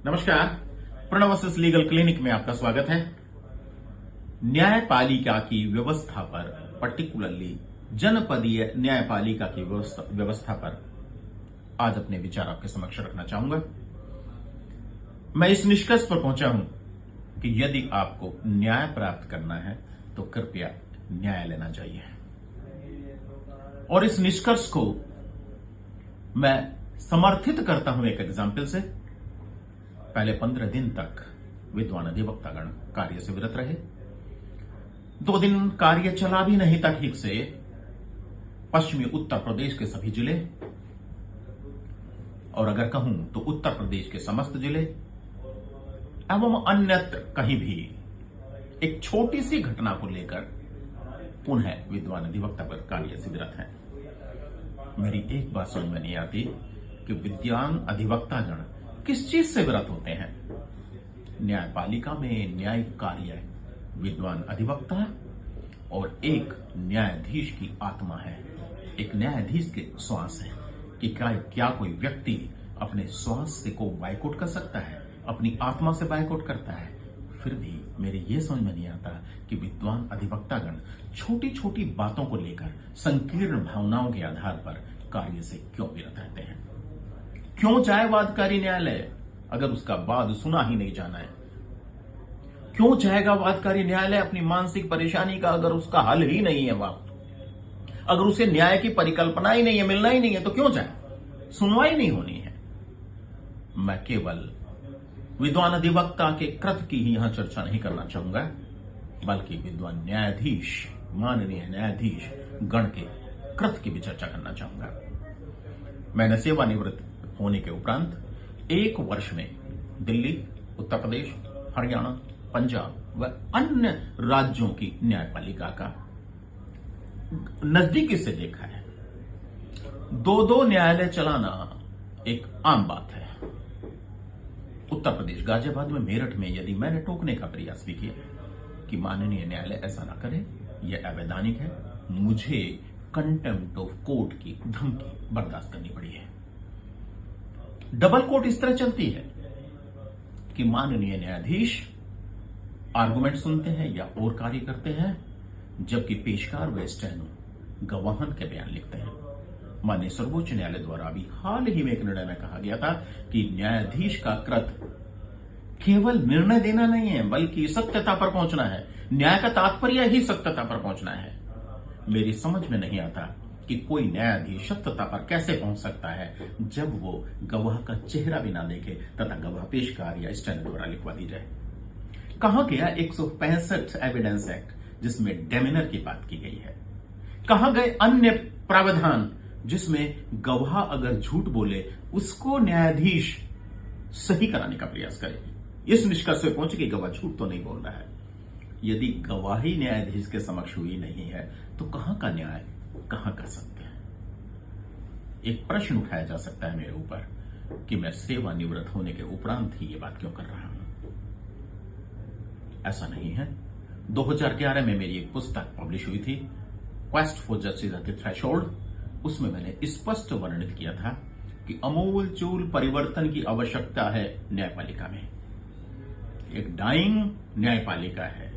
नमस्कार। प्रणवसिस legal clinic में आपका स्वागत है। न्यायपालिका की व्यवस्था पर, पर्टिकुलरली जनपदीय न्यायपालिका की व्यवस्था पर आज अपने विचार आपके समक्ष रखना चाहूंगा। मैं इस निष्कर्ष पर पहुंचा हूं कि यदि आपको न्याय प्राप्त करना है तो कृपया न्याय लेना चाहिए। और इस निष्कर्ष को मैं समर्थित करता हूं एक एग्जाम्पल से। पहले 15 दिन तक विद्वान अधिवक्तागण कार्य से विरत रहे। 2 दिन कार्य चला भी नहीं था ठीक से। पश्चिमी उत्तर प्रदेश के सभी जिले, और अगर कहूं तो उत्तर प्रदेश के समस्त जिले एवं अन्यत्र कहीं भी एक छोटी सी घटना को लेकर पुनः विद्वान अधिवक्ता पर कार्य से विरत हैं। मेरी एक बात समझ में नहीं आती कि विद्वान अधिवक्तागण किस चीज से विरत होते हैं। न्यायपालिका में न्यायिक कार्य विद्वान अधिवक्ता और एक न्यायाधीश की आत्मा है, एक न्यायाधीश के श्वास है कि क्या कोई व्यक्ति अपने श्वास से को बायकॉट कर सकता है, अपनी आत्मा से बायकॉट करता है। फिर भी मेरे ये समझ में नहीं आता कि विद्वान अधिवक्तागण छोटी छोटी बातों को लेकर संकीर्ण भावनाओं के आधार पर कार्य से क्यों विरत रहते हैं। क्यों जाए वादकारी न्यायालय अगर उसका वाद सुना ही नहीं जाना है। क्यों जाएगा वादकारी न्यायालय अपनी मानसिक परेशानी का अगर उसका हल ही नहीं है, अगर उसे न्याय की परिकल्पना ही नहीं है, मिलना ही नहीं है, तो क्यों जाए। सुनवाई नहीं होनी है। मैं केवल विद्वान अधिवक्ता के कृत की ही यहां चर्चा नहीं करना चाहूंगा, बल्कि विद्वान न्यायाधीश, माननीय न्यायाधीश गण के कृत की भी चर्चा करना चाहूंगा। मैंने सेवानिवृत्त होने के उपरांत 1 वर्ष में दिल्ली, उत्तर प्रदेश, हरियाणा, पंजाब व अन्य राज्यों की न्यायपालिका का नजदीकी से देखा है। 2-2 न्यायालय चलाना एक आम बात है। उत्तर प्रदेश गाजियाबाद में, मेरठ में यदि मैंने टोकने का प्रयास भी किया कि माननीय न्यायालय ऐसा ना करे, यह अवैधानिक है, मुझे कंटेम्प्ट ऑफ कोर्ट की धमकी बर्दाश्त करनी पड़ी है। डबल कोर्ट इस तरह चलती है कि माननीय न्यायाधीश आर्गुमेंट सुनते हैं या और कार्य करते हैं, जबकि पेशकार व स्टेनो गवाहन के बयान लिखते हैं। माननीय सर्वोच्च न्यायालय द्वारा अभी हाल ही में एक निर्णय में कहा गया था कि न्यायाधीश का कृत केवल निर्णय देना नहीं है, बल्कि सत्यता पर पहुंचना है। न्याय का तात्पर्य ही सत्यता पर पहुंचना है। मेरी समझ में नहीं आता कि कोई न्यायाधीश सत्यता पर कैसे पहुंच सकता है जब वो गवाह का चेहरा भी ना देखे तथा गवाह पेशकार या स्टेनो द्वारा लिखवा दी जाए। कहां गया 165 एविडेंस एक्ट जिसमें डेमिनर की बात की गई है। कहां गए अन्य प्रावधान जिसमें गवाह अगर झूठ बोले उसको न्यायाधीश सही कराने का प्रयास करे। इस निष्कर्ष पे पहुंचे कि गवाह झूठ तो नहीं बोल रहा है। यदि गवाही न्यायाधीश के समक्ष हुई नहीं है तो कहां का न्याय, कहां का सत्य है। एक प्रश्न उठाया जा सकता है मेरे ऊपर कि मैं सेवानिवृत्त होने के उपरांत ही ये बात क्यों कर रहा हूं। ऐसा नहीं है। 2011 में मेरी एक पुस्तक पब्लिश हुई थी, quest for justice at the threshold. उसमें मैंने स्पष्ट वर्णित किया था कि अमूल चूल परिवर्तन की आवश्यकता है न्यायपालिका में। एक डाइंग न्यायपालिका है,